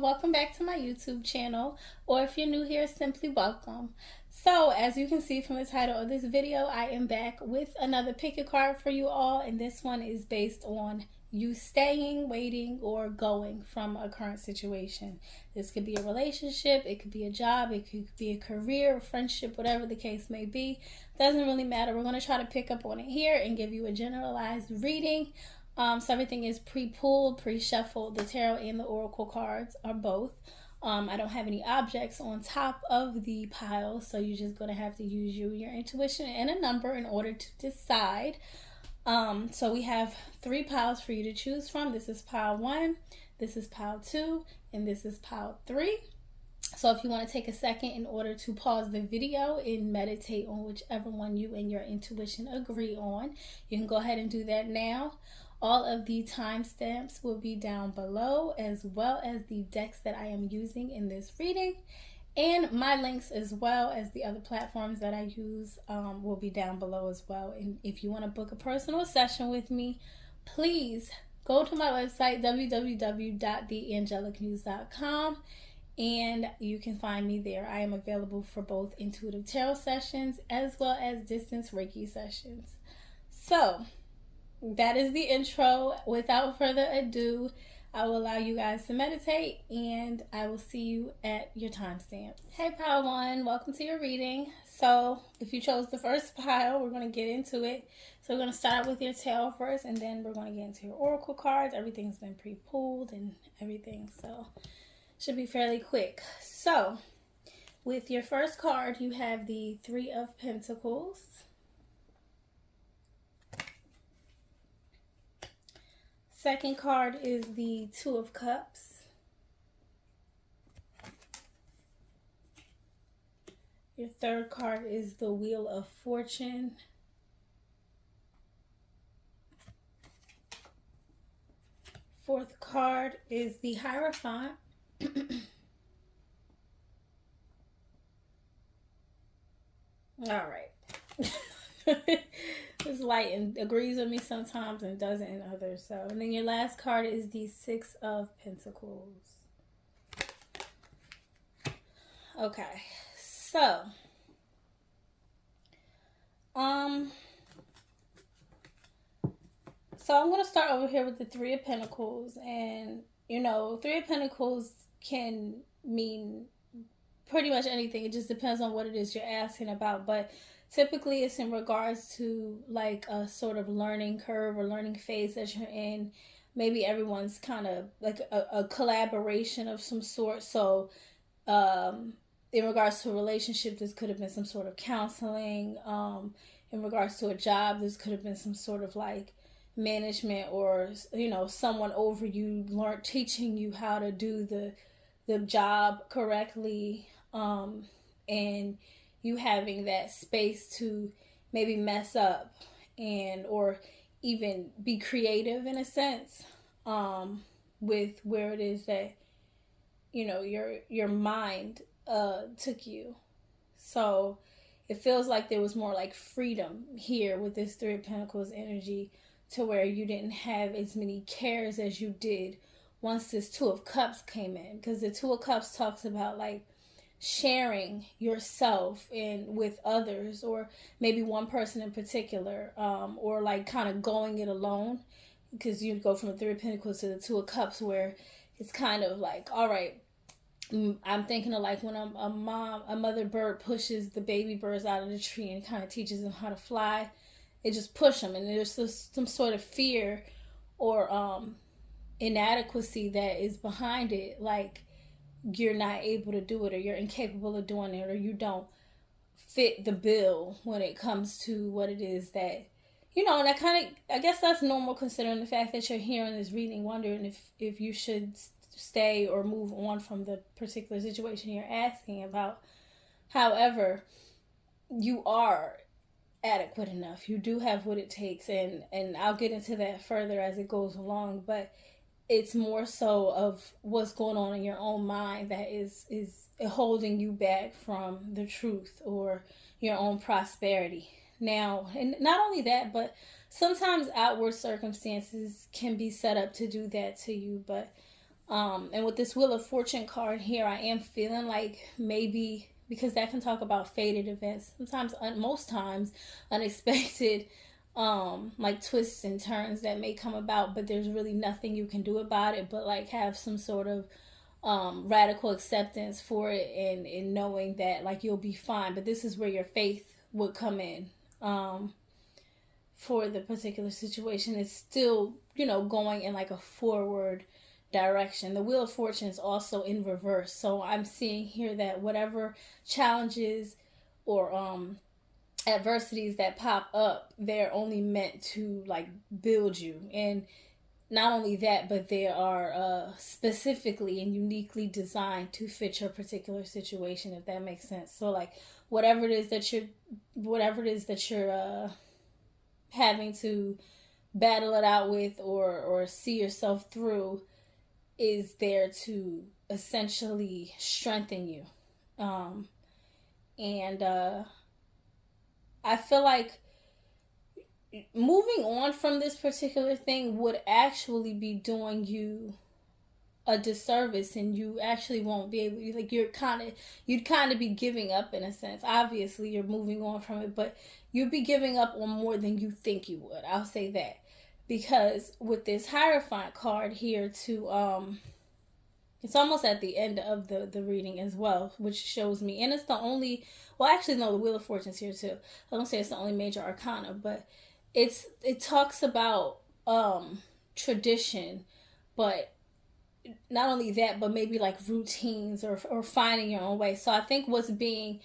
welcome back to my YouTube channel, or if you're new here, simply welcome. So as you can see from the title of this video, I am back with another pick a card for you all, and this one is based on you staying, waiting, or going from a current situation. This could be a relationship, it could be a job, it could be a career, a friendship, whatever the case may be. Doesn't really matter. We're going to try to pick up on it here and give you a generalized reading. So everything is pre-pulled, pre-shuffled. The tarot and the oracle cards are both. I don't have any objects on top of the pile, so you're just going to have to use your intuition and a number in order to decide. So we have 3 piles for you to choose from. This is pile 1, this is pile 2, and this is pile 3. So if you want to take a second in order to pause the video and meditate on whichever one you and your intuition agree on, you can go ahead and do that now. All of the timestamps will be down below, as well as the decks that I am using in this reading. And my links, as well as the other platforms that I use, will be down below as well. And if you want to book a personal session with me, please go to my website, www.theangelicmuse.com, and you can find me there. I am available for both intuitive tarot sessions as well as distance Reiki sessions. So that is the intro. Without further ado, I will allow you guys to meditate, and I will see you at your timestamps. Hey pile 1, welcome to your reading. So if you chose the first pile, we're going to get into it. So we're going to start with your tarot first, and then we're going to get into your oracle cards. Everything's been pre-pulled and everything, so should be fairly quick. So with your first card, you have the 3 of Pentacles. Second card is the 2 of Cups. Your third card is the Wheel of Fortune. Fourth card is the Hierophant. All right. This light and agrees with me sometimes and doesn't in others. So, and then your last card is the 6 of Pentacles. Okay, so I'm going to start over here with the 3 of Pentacles, and you know, 3 of Pentacles can mean pretty much anything. It just depends on what it is you're asking about, but typically it's in regards to like a sort of learning curve or learning phase that you're in. Maybe everyone's kind of like a collaboration of some sort. So in regards to a relationship, this could have been some sort of counseling. In regards to a job, this could have been some sort of like management, or you know, someone over you teaching you how to do the job correctly, and you having that space to maybe mess up and or even be creative in a sense, with where it is that, you know, your mind took you. So it feels like there was more like freedom here with this 3 of Pentacles energy, to where you didn't have as many cares as you did once this 2 of Cups came in, because the 2 of Cups talks about like sharing yourself and with others, or maybe one person in particular, or like kind of going it alone, because you go from the 3 of Pentacles to the 2 of Cups, where it's kind of like, all right, I'm thinking of like when a mother bird pushes the baby birds out of the tree and kind of teaches them how to fly. It just push them, and there's some sort of fear or inadequacy that is behind it, like you're not able to do it, or you're incapable of doing it, or you don't fit the bill when it comes to what it is that, you know. And that kind of, I guess that's normal considering the fact that you're hearing this reading, wondering if you should stay or move on from the particular situation you're asking about. However, you are adequate enough. You do have what it takes, and I'll get into that further as it goes along, but it's more so of what's going on in your own mind that is holding you back from the truth or your own prosperity. Now, and not only that, but sometimes outward circumstances can be set up to do that to you, but And with this Wheel of Fortune card here, I am feeling like maybe, because that can talk about fated events, sometimes, most times, unexpected, like twists and turns that may come about, but there's really nothing you can do about it, but like have some sort of radical acceptance for it, and knowing that like you'll be fine. But this is where your faith would come in. For the particular situation, it's still, going in like a forward direction. The Wheel of Fortune is also in reverse. So I'm seeing here that whatever challenges or adversities that pop up, they're only meant to like build you. And not only that, but they are specifically and uniquely designed to fit your particular situation, if that makes sense. So like whatever it is that you're having to battle it out with, or see yourself through, is there to essentially strengthen you. And I feel like moving on from this particular thing would actually be doing you a disservice, and you actually won't be able, like, you'd kind of be giving up in a sense. Obviously you're moving on from it, but you'd be giving up on more than you think you would. I'll say that, because with this Hierophant card here too, it's almost at the end of the reading as well, which shows me, and it's the only, well actually no, the Wheel of Fortune's here too. I don't say it's the only major arcana, but it talks about tradition, but not only that, but maybe like routines, or finding your own way. So I think what's being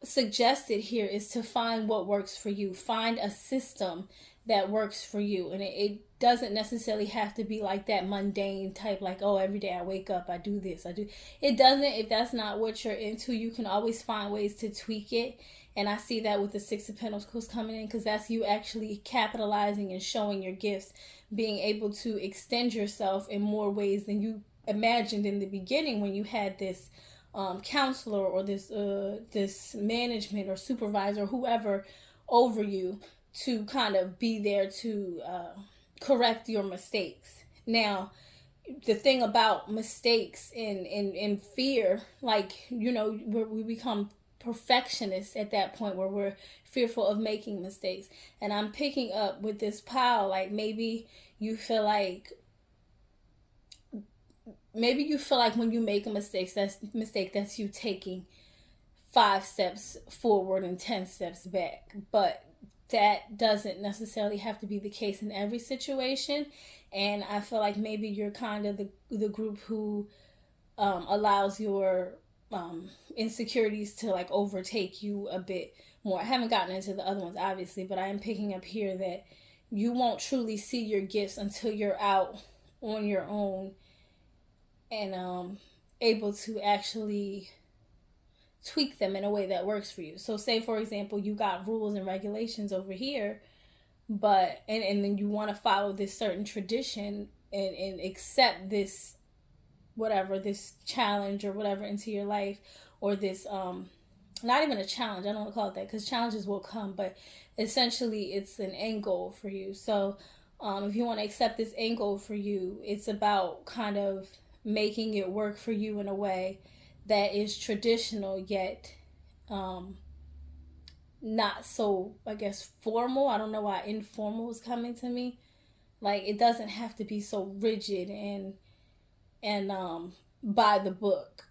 suggested here is to find what works for you. Find a system that works for you. And it doesn't necessarily have to be like that mundane type, like, oh, every day I wake up, I do this, I do. It doesn't. If that's not what you're into, you can always find ways to tweak it. And I see that with the Six of Pentacles coming in, because that's you actually capitalizing and showing your gifts, being able to extend yourself in more ways than you imagined in the beginning, when you had this counselor, or this management or supervisor, whoever over you, to kind of be there to correct your mistakes. Now, the thing about mistakes and fear, like, we become perfectionists at that point, where we're fearful of making mistakes. And I'm picking up with this pile, like maybe you feel like when you make a mistake, that's you taking 5 steps forward and 10 steps back. But that doesn't necessarily have to be the case in every situation. And I feel like maybe you're kind of the group who allows your insecurities to like overtake you a bit more. I haven't gotten into the other ones, obviously, but I am picking up here that you won't truly see your gifts until you're out on your own, and able to actually tweak them in a way that works for you. So say, for example, you got rules and regulations over here, but and then you want to follow this certain tradition, and accept this, whatever, this challenge or whatever into your life, or this not even a challenge, I don't want to call it that, because challenges will come, but essentially it's an end goal for you. So if you want to accept this end goal for you, it's about kind of making it work for you in a way that is traditional, yet not so, I guess, formal. I don't know why informal is coming to me. Like, it doesn't have to be so rigid and by the book,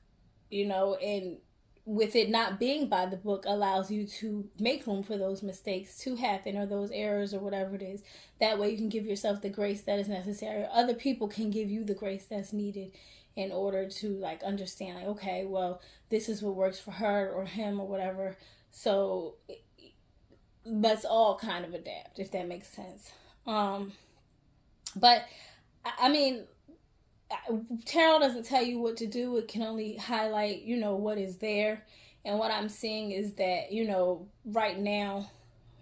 and with it not being by the book, allows you to make room for those mistakes to happen, or those errors, or whatever it is. That way you can give yourself the grace that is necessary. Other people can give you the grace that's needed in order to like understand, like, okay, well, this is what works for her or him or whatever. So let's all kind of adapt, if that makes sense. But I mean, tarot doesn't tell you what to do. It can only highlight, what is there. And what I'm seeing is that, right now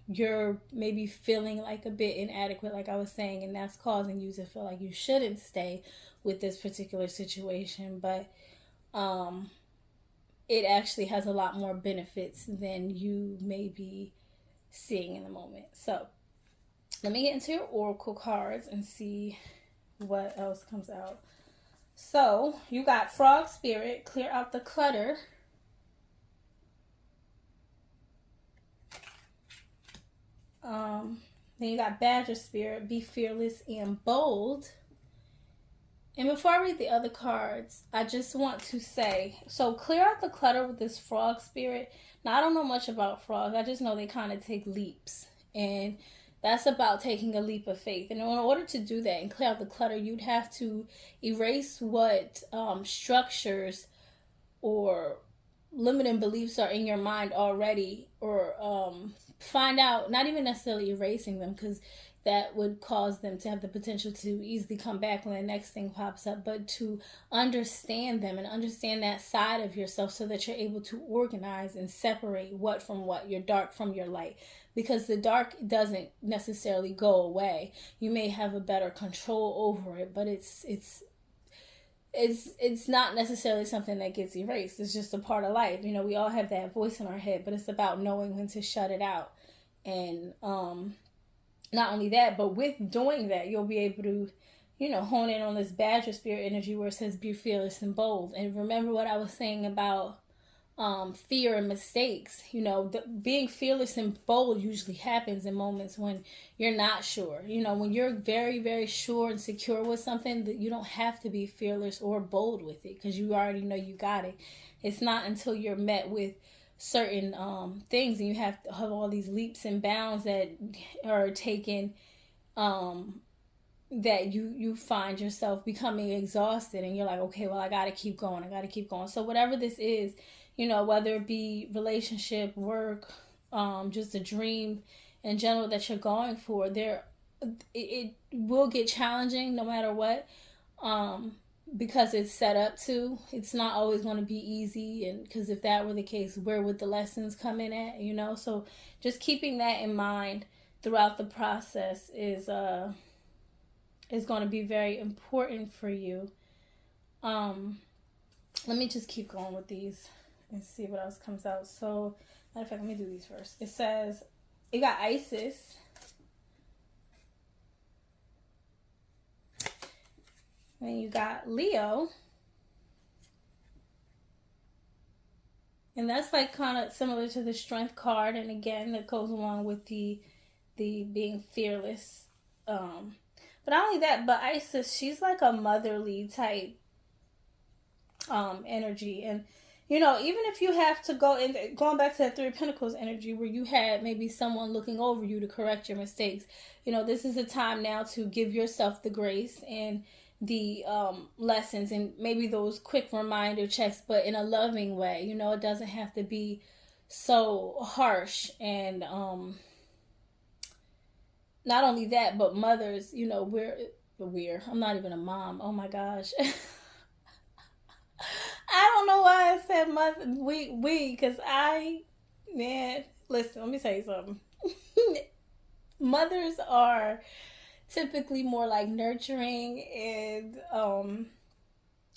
you're maybe feeling like a bit inadequate, like I was saying, and that's causing you to feel like you shouldn't stay with this particular situation. But it actually has a lot more benefits than you may be seeing in the moment. So let me get into your oracle cards and see what else comes out. So you got frog spirit, clear out the clutter. Then you got badger spirit, be fearless and bold. And before I read the other cards, I just want to say, so clear out the clutter with this frog spirit. Now, I don't know much about frogs. I just know they kind of take leaps. And that's about taking a leap of faith. And in order to do that and clear out the clutter, you'd have to erase what structures or limiting beliefs are in your mind already, or find out, not even necessarily erasing them, because that would cause them to have the potential to easily come back when the next thing pops up, but to understand them and understand that side of yourself so that you're able to organize and separate what from what, your dark from your light. Because the dark doesn't necessarily go away. You may have a better control over it, but it's not necessarily something that gets erased. It's just a part of life. You know, we all have that voice in our head, but it's about knowing when to shut it out. And not only that, but with doing that, you'll be able to, you know, hone in on this badger spirit energy where it says be fearless and bold. And remember what I was saying about fear and mistakes. You know, being fearless and bold usually happens in moments when you're not sure. You know, when you're very, very sure and secure with something, that you don't have to be fearless or bold with it, because you already know you got it. It's not until you're met with certain things and you have to have all these leaps and bounds that are taken, that you find yourself becoming exhausted, and you're like, okay, well, I gotta keep going. So whatever this is, you know, whether it be relationship, work, just a dream in general that you're going for, it will get challenging no matter what, because it's set up to. It's not always going to be easy, and because if that were the case, where would the lessons come in at, you know? So just keeping that in mind throughout the process is going to be very important for you. Let me just keep going with these and see what else comes out. So, matter of fact, let me do these first. It says, you got Isis. Then you got Leo. And that's like kind of similar to the strength card. And again, that goes along with the being fearless. But not only that, but Isis, she's like a motherly type energy. And you know, even if you have to go in, going back to that Three of Pentacles energy where you had maybe someone looking over you to correct your mistakes, you know, this is a time now to give yourself the grace and the lessons and maybe those quick reminder checks, but in a loving way. You know, it doesn't have to be so harsh. And not only that, but mothers, you know, I'm not even a mom. Oh my gosh. I don't know why I said mother, because man, listen, let me tell you something. Mothers are typically more like nurturing and,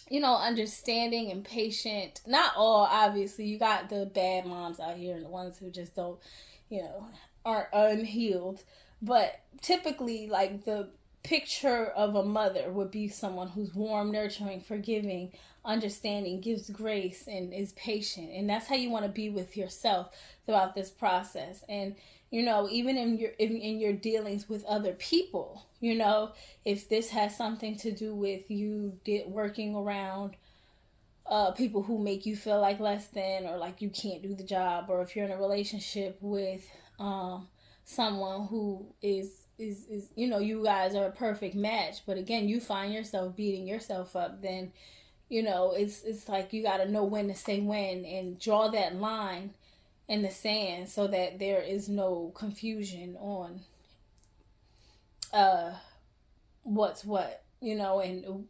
you know, understanding and patient. Not all, obviously. You got the bad moms out here and the ones who just don't, you know, aren't unhealed. But typically, like, the picture of a mother would be someone who's warm, nurturing, forgiving, understanding, gives grace, and is patient. And that's how you want to be with yourself throughout this process. And you know, even in your dealings with other people, you know, if this has something to do with you working around people who make you feel like less than, or like you can't do the job, or if you're in a relationship with someone who is you know, you guys are a perfect match, but again, you find yourself beating yourself up, then you know, it's like you got to know when to say when and draw that line in the sand so that there is no confusion on what's what, you know, and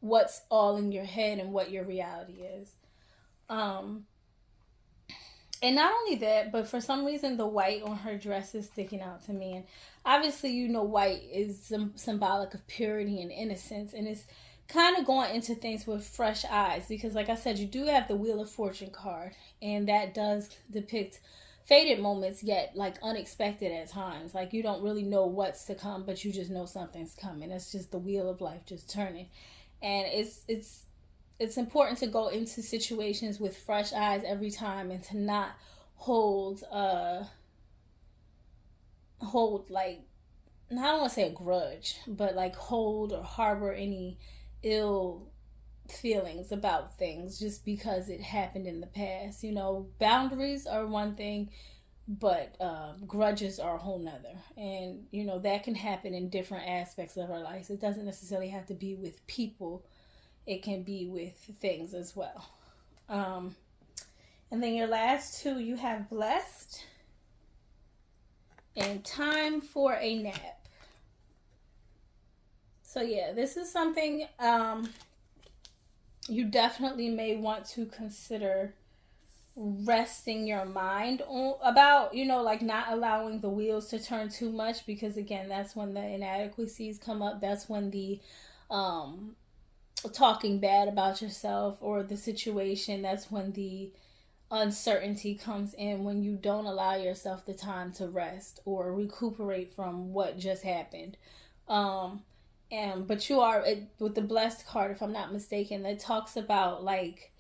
what's all in your head and what your reality is. And not only that, but for some reason the white on her dress is sticking out to me. And obviously, you know, white is symbolic of purity and innocence, and it's kind of going into things with fresh eyes, because like I said, you do have the Wheel of Fortune card, and that does depict faded moments, yet like unexpected at times. Like you don't really know what's to come, but you just know something's coming. It's just the wheel of life just turning. And it's important to go into situations with fresh eyes every time, and to not hold like, I don't want to say a grudge, but like hold or harbor any ill feelings about things just because it happened in the past. You know, boundaries are one thing, but grudges are a whole nother. And you know, that can happen in different aspects of our lives. It doesn't necessarily have to be with people, it can be with things as well. And then your last two, you have blessed and time for a nap. So yeah, this is something you definitely may want to consider resting your mind on about, you know, like not allowing the wheels to turn too much, because again, that's when the inadequacies come up. That's when the talking bad about yourself or the situation, that's when the uncertainty comes in, when you don't allow yourself the time to rest or recuperate from what just happened. But you are, with the blessed card, if I'm not mistaken, that talks about like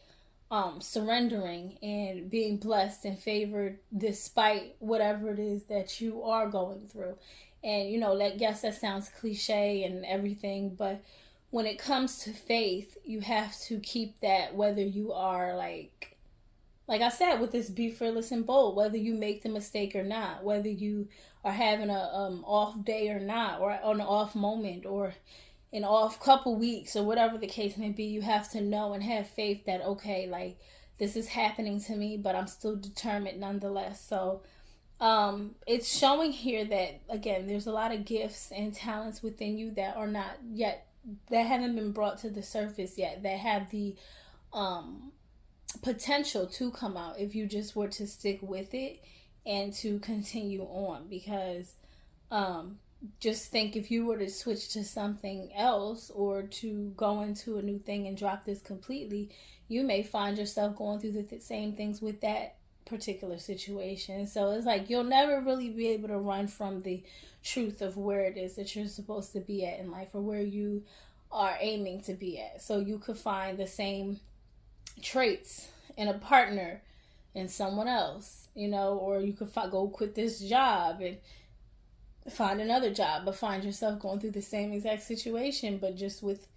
surrendering and being blessed and favored despite whatever it is that you are going through. And you know, that, yes, that sounds cliche and everything, but when it comes to faith, you have to keep that, whether you are like I said with this, be fearless and bold, whether you make the mistake or not, whether you are having a off day or not, or on an off moment, or an off couple weeks, or whatever the case may be, you have to know and have faith that, okay, like this is happening to me, but I'm still determined nonetheless. So it's showing here that, again, there's a lot of gifts and talents within you that are not yet, that haven't been brought to the surface yet, that have the potential to come out if you just were to stick with it and to continue on. Because just think, if you were to switch to something else or to go into a new thing and drop this completely, you may find yourself going through the same things with that particular situation. So it's like you'll never really be able to run from the truth of where it is that you're supposed to be at in life, or where you are aiming to be at. So you could find the same traits in a partner in someone else, you know, or you could go quit this job and find another job, but find yourself going through the same exact situation, but just with,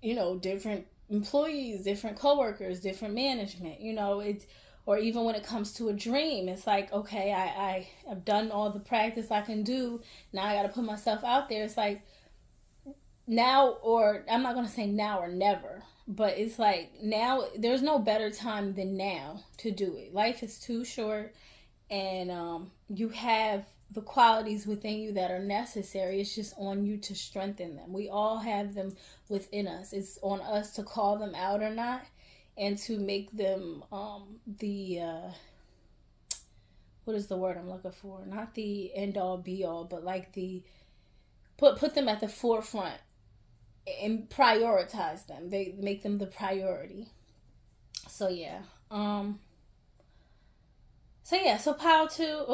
you know, different employees, different coworkers, different management. You know, it's, or even when it comes to a dream, it's like, okay, I have done all the practice I can do, now I got to put myself out there. It's like now, or I'm not going to say now or never, but it's like now, there's no better time than now to do it. Life is too short, and you have the qualities within you that are necessary. It's just on you to strengthen them. We all have them within us. It's on us to call them out or not, and to make them what is the word I'm looking for? Not the end all be all, but like the put them at the forefront and prioritize them. They make them the priority. So yeah. So pile two.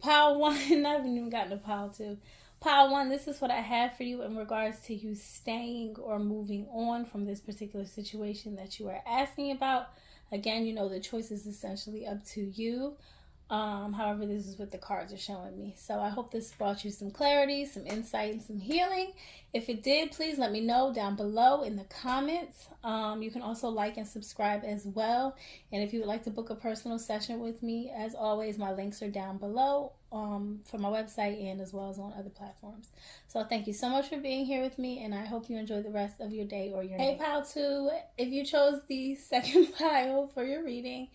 Pile one. I haven't even gotten to pile two. Pile one, this is what I have for you in regards to you staying or moving on from this particular situation that you are asking about. Again, you know, the choice is essentially up to you. However, this is what the cards are showing me. So I hope this brought you some clarity, some insight, and some healing. If it did, please let me know down below in the comments. You can also like and subscribe as well. And if you would like to book a personal session with me, as always, my links are down below for my website and as well as on other platforms. So thank you so much for being here with me, and I hope you enjoy the rest of your day or your night. Hey, pile two, if you chose the second pile for your reading,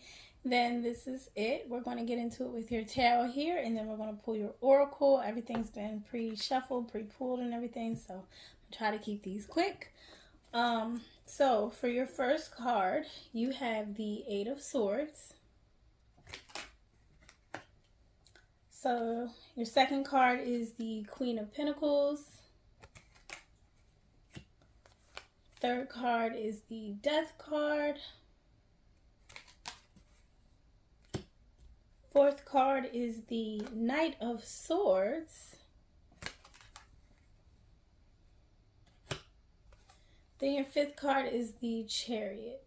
then this is it. We're going to get into it with your tarot here, and then we're going to pull your oracle. Everything's been pre-shuffled, pre-pulled and everything, so I'm going to try to keep these quick. So for your first card, you have the Eight of Swords. So your second card is the Queen of Pentacles. Third card is the Death card. Fourth card is the Knight of Swords. Then your fifth card is the Chariot.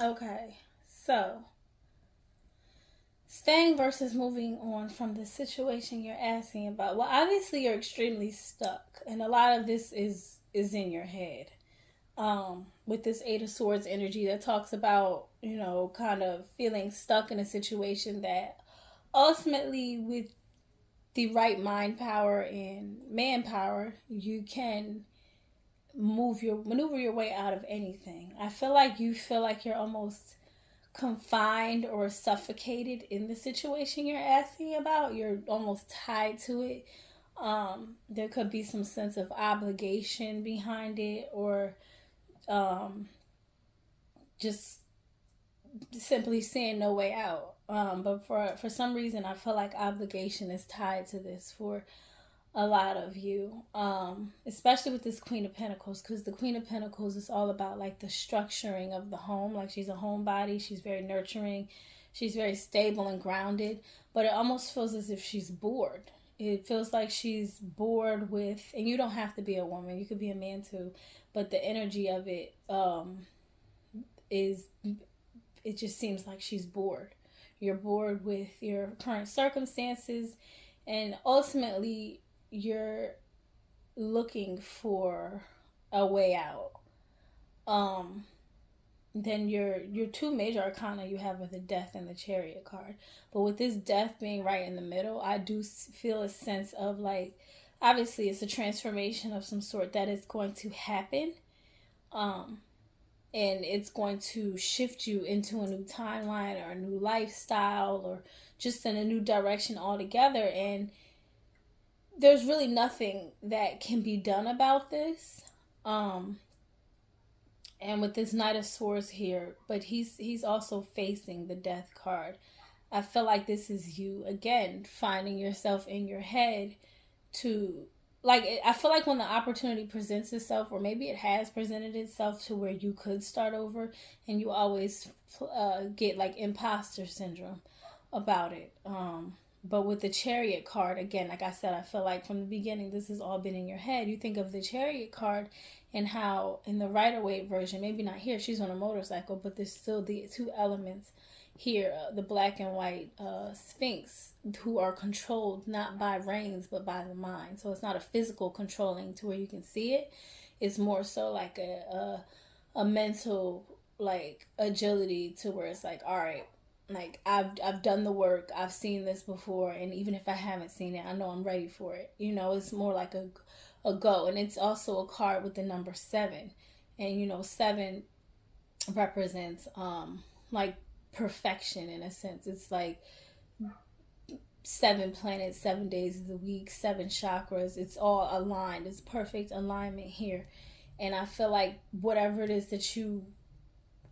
Okay. So, staying versus moving on from the situation you're asking about. Well, obviously you're extremely stuck, and a lot of this is in your head. With this Eight of Swords energy that talks about, kind of feeling stuck in a situation that ultimately, with the right mind power and manpower, you can maneuver your way out of anything. I feel like you feel like you're almost confined or suffocated in the situation you're asking about. You're almost tied to it. There could be some sense of obligation behind it, or just simply seeing no way out. But for some reason, I feel like obligation is tied to this for a lot of you, especially with this Queen of Pentacles, because the Queen of Pentacles is all about like the structuring of the home. Like, she's a homebody, she's very nurturing, she's very stable and grounded, but it almost feels as if she's bored. It feels like she's bored with, and you don't have to be a woman, you could be a man too, but the energy of it it just seems like she's bored. You're bored with your current circumstances, and ultimately you're looking for a way out. Then your two major arcana you have with the Death and the Chariot card. But with this Death being right in the middle, I do feel a sense of like, obviously it's a transformation of some sort that is going to happen. And it's going to shift you into a new timeline or a new lifestyle, or just in a new direction altogether. And there's really nothing that can be done about this. And with this Knight of Swords here, but he's also facing the Death card. I feel like this is you, again, finding yourself in your head to, like, I feel like when the opportunity presents itself, or maybe it has presented itself to where you could start over, and you always get like imposter syndrome about it. But with the Chariot card, again, like I said, I feel like from the beginning, this has all been in your head. You think of the Chariot card and how in the Rider-Waite version, maybe not here, she's on a motorcycle, but there's still the two elements here, the black and white Sphinx, who are controlled not by reins, but by the mind. So it's not a physical controlling to where you can see it. It's more so like a mental, like, agility to where it's like, all right, like I've done the work, I've seen this before, and even if I haven't seen it, I know I'm ready for it. It's more like a go. And it's also a card with the number 7, and 7 represents like perfection in a sense. It's like 7 planets, 7 days of the week, 7 chakras. It's all aligned. It's perfect alignment here. And I feel like whatever it is that you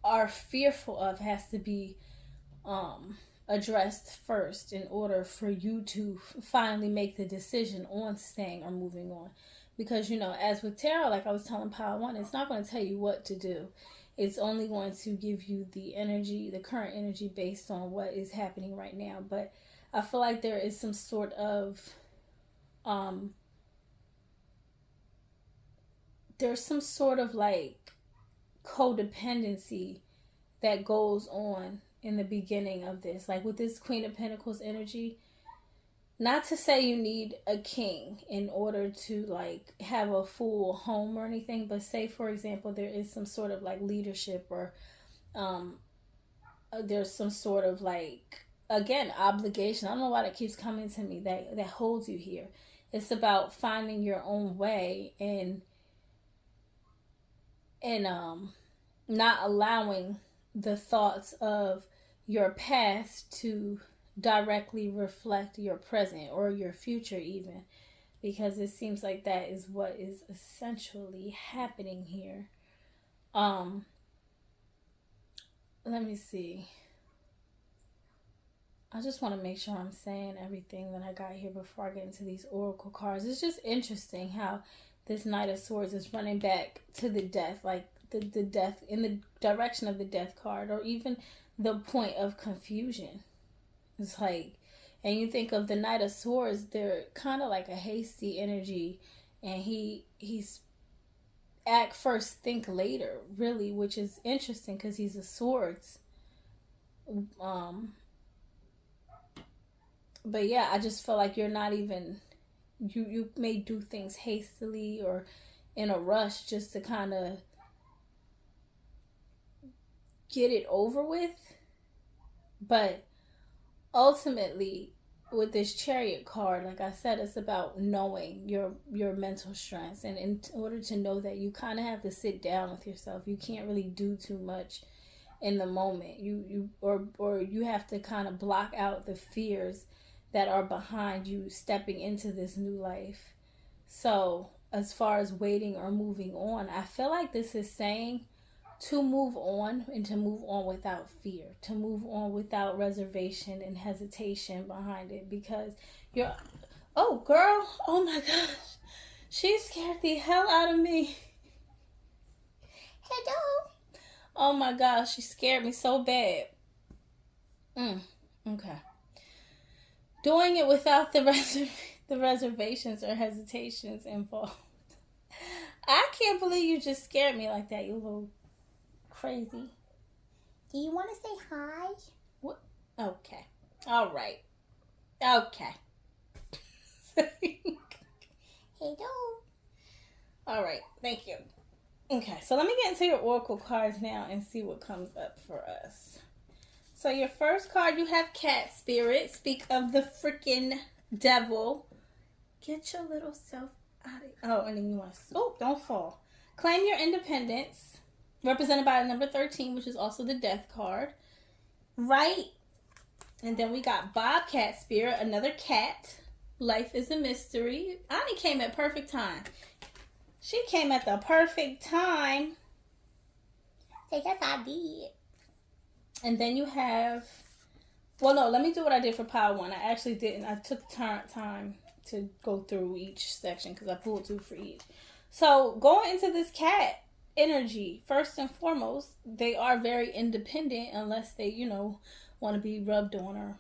are fearful of has to be addressed first in order for you to finally make the decision on staying or moving on. Because, as with tarot, like I was telling Power One, it's not going to tell you what to do. It's only going to give you the energy, the current energy, based on what is happening right now. But I feel like there is some sort of like codependency that goes on in the beginning of this. Like with this Queen of Pentacles energy, not to say you need a king in order to like have a full home or anything, but say for example there is some sort of like leadership, or there's some sort of like, again, obligation. I don't know why that keeps coming to me, that holds you here. It's about finding your own way and not allowing the thoughts of your past to directly reflect your present or your future even, because it seems like that is what is essentially happening here. Let me see. I just want to make sure I'm saying everything that I got here before I get into these oracle cards. It's just interesting how this Knight of Swords is running back to the Death, like the Death, in the direction of the Death card, or even the point of confusion. It's like And you think of the Knight of Swords, they're kind of like a hasty energy, and he's act first, think later, really, which is interesting because he's a swords. But yeah, I just feel like you're not even, you may do things hastily or in a rush just to kind of get it over with. But ultimately, with this Chariot card, like I said, it's about knowing your mental strengths, and in order to know that, you kind of have to sit down with yourself. You can't really do too much in the moment. Or you have to kind of block out the fears that are behind you stepping into this new life. So as far as waiting or moving on, I feel like this is saying to move on, and to move on without fear, to move on without reservation and hesitation behind it, because you're, oh girl, oh my gosh, she scared the hell out of me. Hello. Oh my gosh, she scared me so bad. Okay. Doing it without the reservations or hesitations involved. I can't believe you just scared me like that, you little crazy. Do you want to say hi? What? Okay. All right. Okay. Hello. All right. Thank you. Okay, so let me get into your oracle cards now and see what comes up for us. So your first card, you have Cat Spirit. Speak of the freaking devil. Get your little self out of... Oh, and then you want to... Oh, don't fall. Claim your independence. Represented by the number 13, which is also the Death card. Right. And then we got Bobcat Spirit, another cat. Life is a mystery. Ani came at perfect time. She came at the perfect time. So yes, I did. And then you have... Well, no, let me do what I did for Power 1. I actually didn't. I took time to go through each section because I pulled 2 for each. So, going into this cat energy, first and foremost, they are very independent unless they, want to be rubbed on or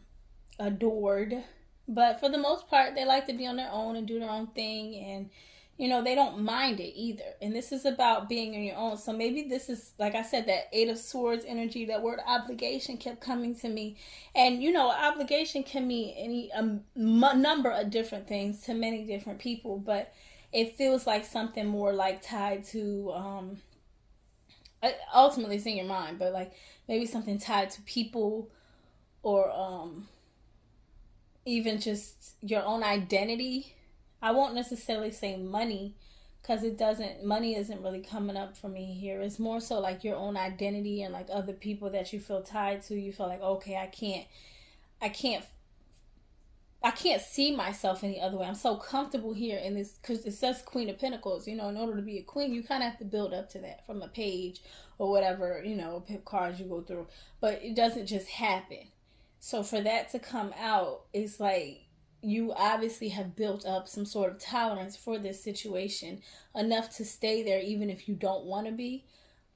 adored. But for the most part, they like to be on their own and do their own thing, and they don't mind it either. And this is about being on your own. So maybe this is, like I said, that 8 of Swords energy, that word obligation kept coming to me. And, obligation can mean number of different things to many different people. But it feels like something more like tied to, ultimately it's in your mind, but like maybe something tied to people, or even just your own identity. I won't necessarily say money, because money isn't really coming up for me here. It's more so like your own identity and like other people that you feel tied to. You feel like, okay, I can't see myself any other way. I'm so comfortable here in this, because it says Queen of Pentacles. In order to be a queen, you kind of have to build up to that from a page or whatever, cards you go through. But it doesn't just happen. So for that to come out, it's like, you obviously have built up some sort of tolerance for this situation, enough to stay there even if you don't want to be.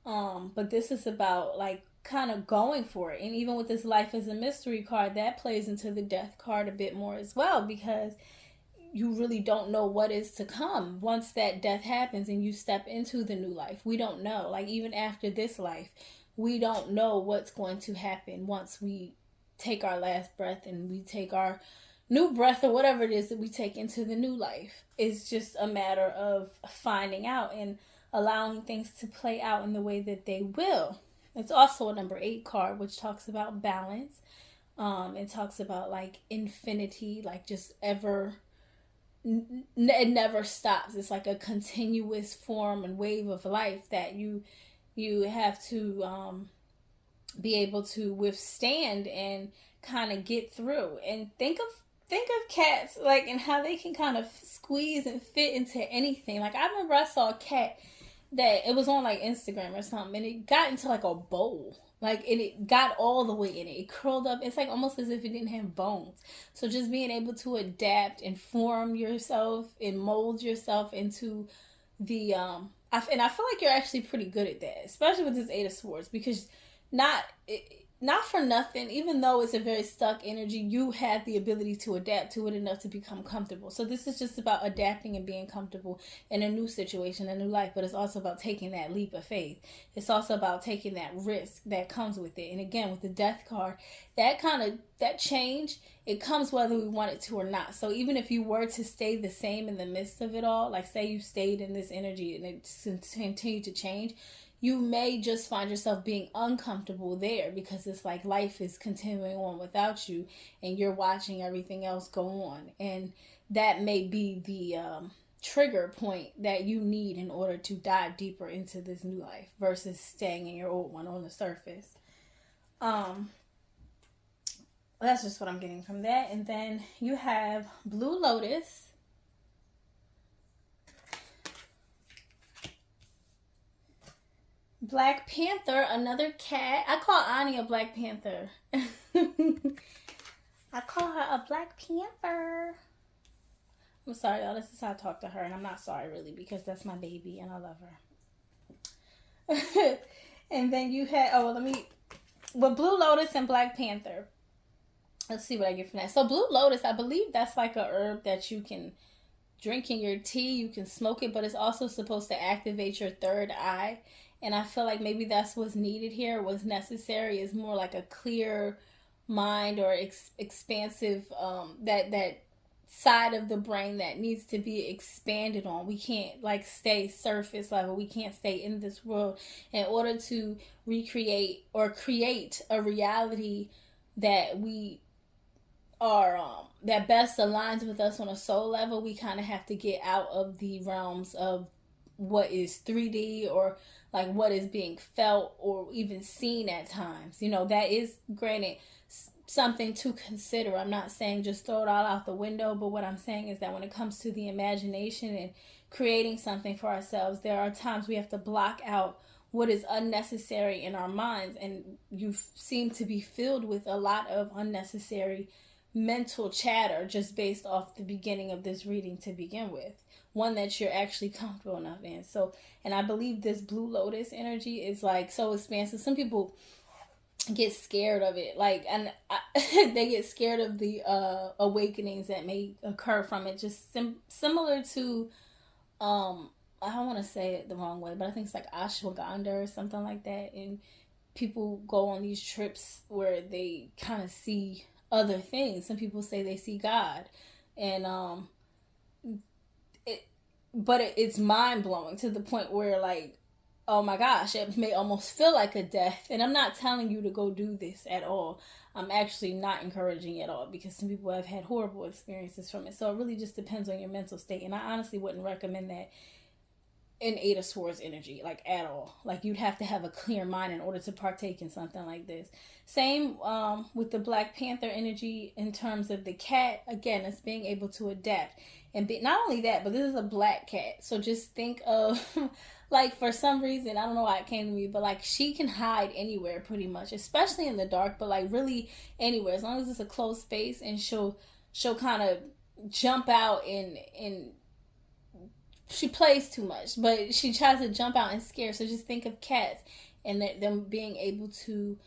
But this is about like kind of going for it. And even with this Life is a Mystery card, that plays into the Death card a bit more as well, because you really don't know what is to come once that death happens and you step into the new life. We don't know. Like, even after this life, we don't know what's going to happen once we take our last breath and we take our new breath, or whatever it is that we take into the new life. It's just a matter of finding out and allowing things to play out in the way that they will. It's also a number 8 card, which talks about balance. It talks about like infinity, like just it never stops. It's like a continuous form and wave of life that you have to be able to withstand and kind of get through. And think of cats, like, and how they can kind of squeeze and fit into anything. Like, I remember I saw a cat that it was on like Instagram or something, and it got into like a bowl, like, and it got all the way in it. It curled up. It's like almost as if it didn't have bones. So just being able to adapt and form yourself and mold yourself into the and I feel like you're actually pretty good at that, especially with this 8 of Swords, because not for nothing, even though it's a very stuck energy, you had the ability to adapt to it enough to become comfortable. So this is just about adapting and being comfortable in a new situation, a new life, but it's also about taking that leap of faith. It's also about taking that risk that comes with it. And again, with the death card, that change, it comes whether we want it to or not. So even if you were to stay the same in the midst of it all, like say you stayed in this energy and it continued to change, you may just find yourself being uncomfortable there because it's like life is continuing on without you and you're watching everything else go on. And that may be the trigger point that you need in order to dive deeper into this new life versus staying in your old one on the surface. That's just what I'm getting from that. And then you have Blue Lotus. Black Panther, another cat. I call Ani a Black Panther. I call her a Black Panther. I'm sorry, y'all. This is how I talk to her, and I'm not sorry, really, because that's my baby, and I love her. And then you had, Blue Lotus and Black Panther. Let's see what I get from that. So Blue Lotus, I believe that's like a herb that you can drink in your tea. You can smoke it, but it's also supposed to activate your third eye. And I feel like maybe that's what's needed here. What's necessary is more like a clear mind or expansive, that side of the brain that needs to be expanded on. We can't like stay surface level. We can't stay in this world in order to recreate or create a reality that we are that best aligns with us on a soul level. We kind of have to get out of the realms of what is 3D or like what is being felt or even seen at times. You know, that is granted something to consider. I'm not saying just throw it all out the window, but what I'm saying is that when it comes to the imagination and creating something for ourselves, there are times we have to block out what is unnecessary in our minds. And you seem to be filled with a lot of unnecessary mental chatter just based off the beginning of this reading to begin with. One that you're actually comfortable enough in. So, and I believe this Blue Lotus energy is like so expansive. Some people get scared of it, like, and they get scared of the awakenings that may occur from it. Just similar to, I don't want to say it the wrong way, but I think it's like ashwagandha or something like that. And people go on these trips where they kind of see other things. Some people say they see God, and it's mind-blowing to the point where like, oh my gosh, it may almost feel like a death. And I'm not telling you to go do this at all. I'm actually not encouraging it at all because some people have had horrible experiences from it. So it really just depends on your mental state, and I honestly wouldn't recommend that in Eight of Swords energy, like at all. Like you'd have to have a clear mind in order to partake in something like this. Same with the Black Panther energy in terms of the cat. Again, it's being able to adapt. And not only that, but this is a black cat. So just think of, like, for some reason, I don't know why it came to me, but like she can hide anywhere pretty much, especially in the dark, but like really anywhere. As long as it's a closed space, and she'll kind of jump out and she plays too much, but she tries to jump out and scare. So just think of cats and them being able to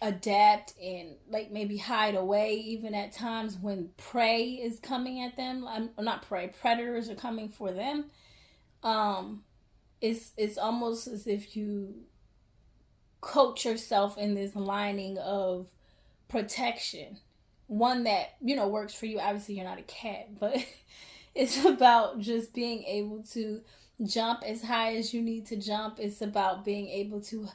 adapt and like maybe hide away even at times when prey is coming at them. Not prey, predators are coming for them. It's almost as if you coat yourself in this lining of protection, one that, you know, works for you. Obviously you're not a cat, but it's about just being able to jump as high as you need to jump. It's about being able to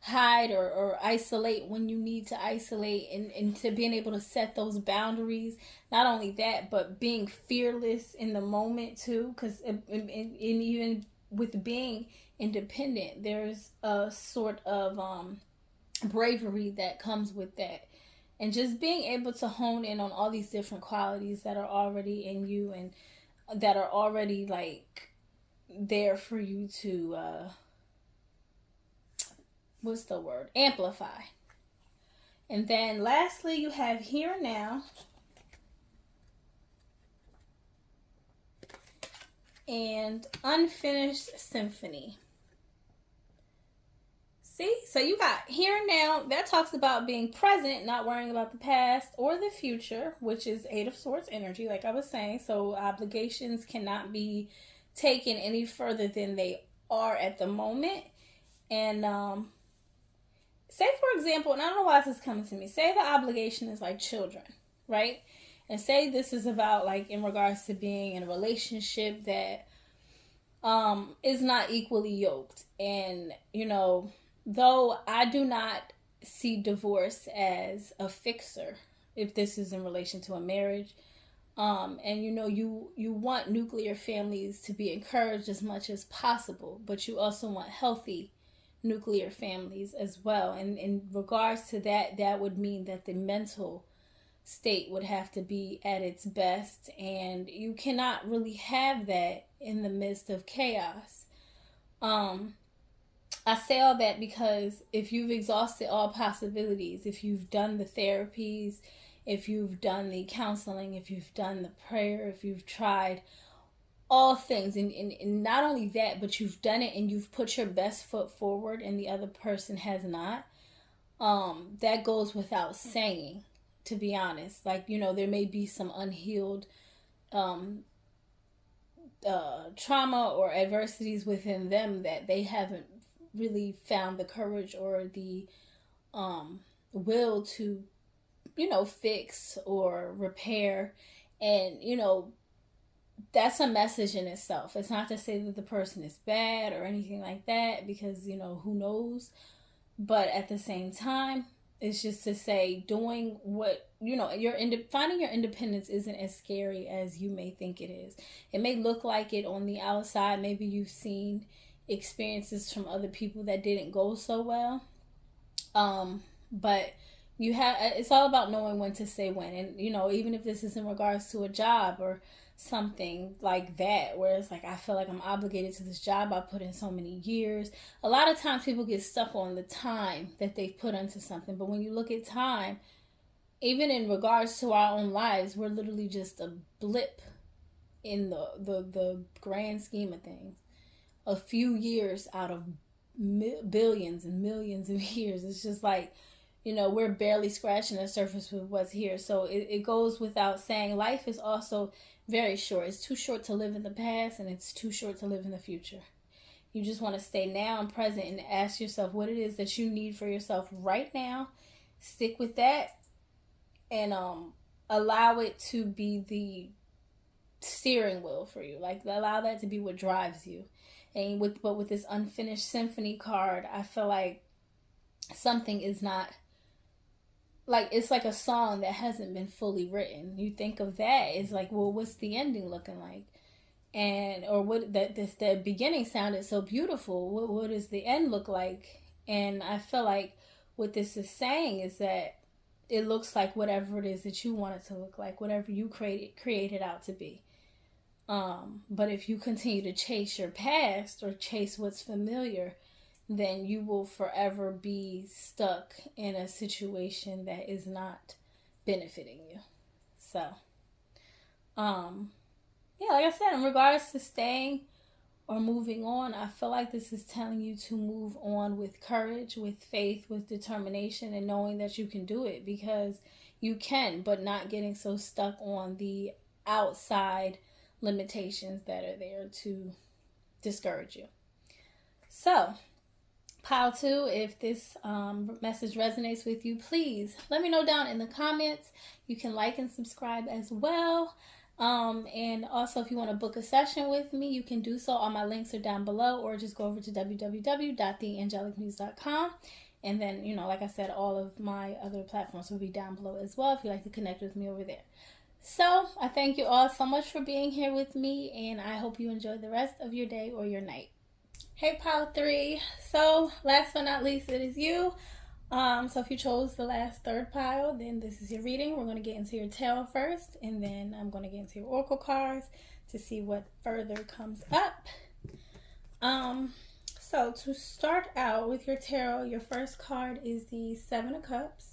hide or isolate when you need to isolate, and to being able to set those boundaries. Not only that, but being fearless in the moment too, because even with being independent, there's a sort of bravery that comes with that. And just being able to hone in on all these different qualities that are already in you and that are already like there for you to amplify. And then lastly, you have Here Now and Unfinished Symphony. See? So you got here and now. That talks about being present, not worrying about the past or the future, which is Eight of Swords energy, like I was saying. So obligations cannot be taken any further than they are at the moment. And say, for example, and I don't know why this is coming to me, say the obligation is like children, right? And say this is about, like, in regards to being in a relationship that is not equally yoked. And, you know, though I do not see divorce as a fixer, if this is in relation to a marriage, and you know, you want nuclear families to be encouraged as much as possible, but you also want healthy nuclear families as well. And in regards to that, that would mean that the mental state would have to be at its best, and you cannot really have that in the midst of chaos. I say all that because if you've exhausted all possibilities, if you've done the therapies, if you've done the counseling, if you've done the prayer, if you've tried all things, and not only that, but you've done it and you've put your best foot forward and the other person has not, that goes without saying, to be honest. Like, you know, there may be some unhealed trauma or adversities within them that they haven't really found the courage or the will to, you know, fix or repair. And, you know, that's a message in itself. It's not to say that the person is bad or anything like that, because, you know, who knows. But at the same time, it's just to say, doing what, you know, finding your independence isn't as scary as you may think it is. It may look like it on the outside. Maybe you've seen experiences from other people that didn't go so well. But it's all about knowing when to say when. And, you know, even if this is in regards to a job or something like that, where it's like, I feel like I'm obligated to this job, I put in so many years. A lot of times people get stuck on the time that they've put into something, but when you look at time, even in regards to our own lives, we're literally just a blip in the grand scheme of things. A few years out of billions and millions of years. It's just like, you know, we're barely scratching the surface with what's here. So it goes without saying, life is also very short. It's too short to live in the past, and it's too short to live in the future. You just want to stay now and present and ask yourself what it is that you need for yourself right now. Stick with that, and allow it to be the steering wheel for you. Like, allow that to be what drives you. And with this unfinished symphony card, I feel like something is not, like, it's like a song that hasn't been fully written. You think of that, it's like, well, what's the ending looking like? And, or what, the beginning sounded so beautiful. What does the end look like? And I feel like what this is saying is that it looks like whatever it is that you want it to look like, whatever you create it out to be. But if you continue to chase your past or chase what's familiar, then you will forever be stuck in a situation that is not benefiting you. So, yeah, like I said, in regards to staying or moving on, I feel like this is telling you to move on with courage, with faith, with determination, and knowing that you can do it, because you can, but not getting so stuck on the outside limitations that are there to discourage you. So, Pile 2, if this message resonates with you, please let me know down in the comments. You can like and subscribe as well. And also, if you want to book a session with me, you can do so. All my links are down below, or just go over to www.theangelicmuse.com. And then, you know, like I said, all of my other platforms will be down below as well if you'd like to connect with me over there. So, I thank you all so much for being here with me, and I hope you enjoy the rest of your day or your night. Hey, Pile 3. So, last but not least, it is you. So if you chose the last third pile, then this is your reading. We're going to get into your tarot first, and then I'm going to get into your oracle cards to see what further comes up. So to start out with your tarot, your first card is the Seven of Cups.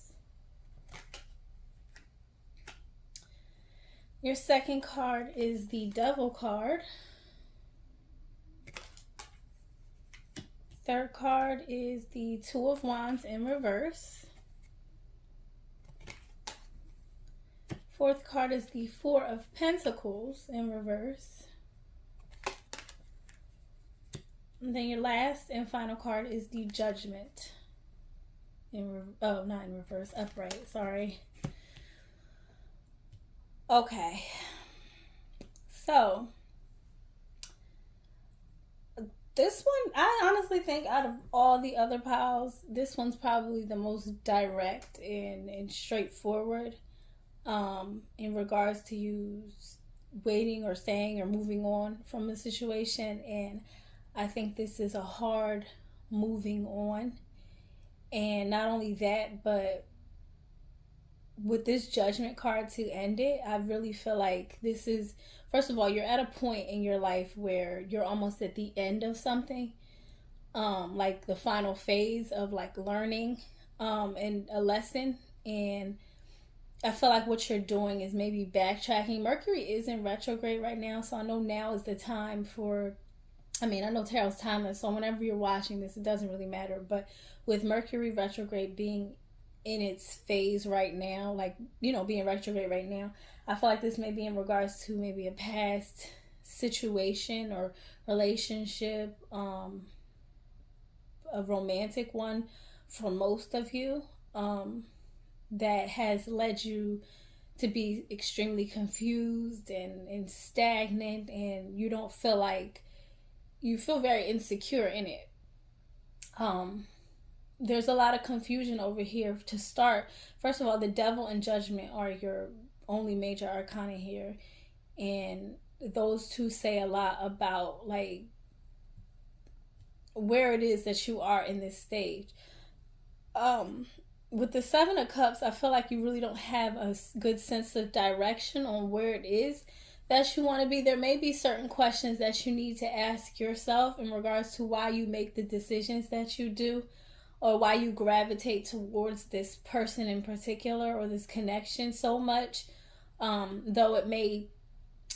Your second card is the Devil card. third card is the Two of Wands in reverse. Fourth card is the Four of Pentacles in reverse. And then your last and final card is the Judgment. Not in reverse, upright, sorry. Okay. So, this one, I honestly think out of all the other piles, this one's probably the most direct and straightforward in regards to you waiting or staying or moving on from a situation. And I think this is a hard moving on. And not only that, but with this Judgment card to end it, I really feel like this is, first of all, you're at a point in your life where you're almost at the end of something, like the final phase of like learning and a lesson. And I feel like what you're doing is maybe backtracking. Mercury is in retrograde right now, so I know now is the time for, I know tarot's timeless, so whenever you're watching this, it doesn't really matter. But with Mercury retrograde being in its phase right now, like, being retrograde right now, I feel like this may be in regards to maybe a past situation or relationship, a romantic one for most of you, that has led you to be extremely confused and stagnant, and you don't feel like, you feel very insecure in it. There's a lot of confusion over here to start. First of all, the Devil and Judgment are your only major arcana here, and those two say a lot about like where it is that you are in this stage. With the Seven of Cups, I feel like you really don't have a good sense of direction on where it is that you want to be. There may be certain questions that you need to ask yourself in regards to why you make the decisions that you do, or why you gravitate towards this person in particular or this connection so much. Though it may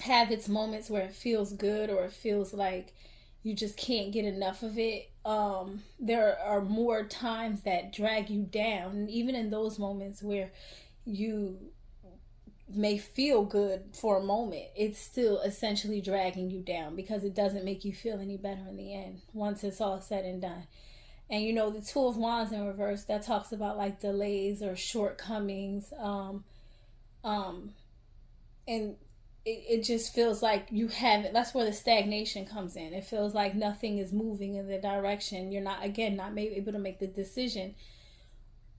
have its moments where it feels good or it feels like you just can't get enough of it, there are more times that drag you down. And even in those moments where you may feel good for a moment, it's still essentially dragging you down because it doesn't make you feel any better in the end once it's all said and done. And the Two of Wands in reverse, that talks about like delays or shortcomings, and it just feels like you haven't, that's where the stagnation comes in. It feels like nothing is moving in the direction. You're not maybe able to make the decision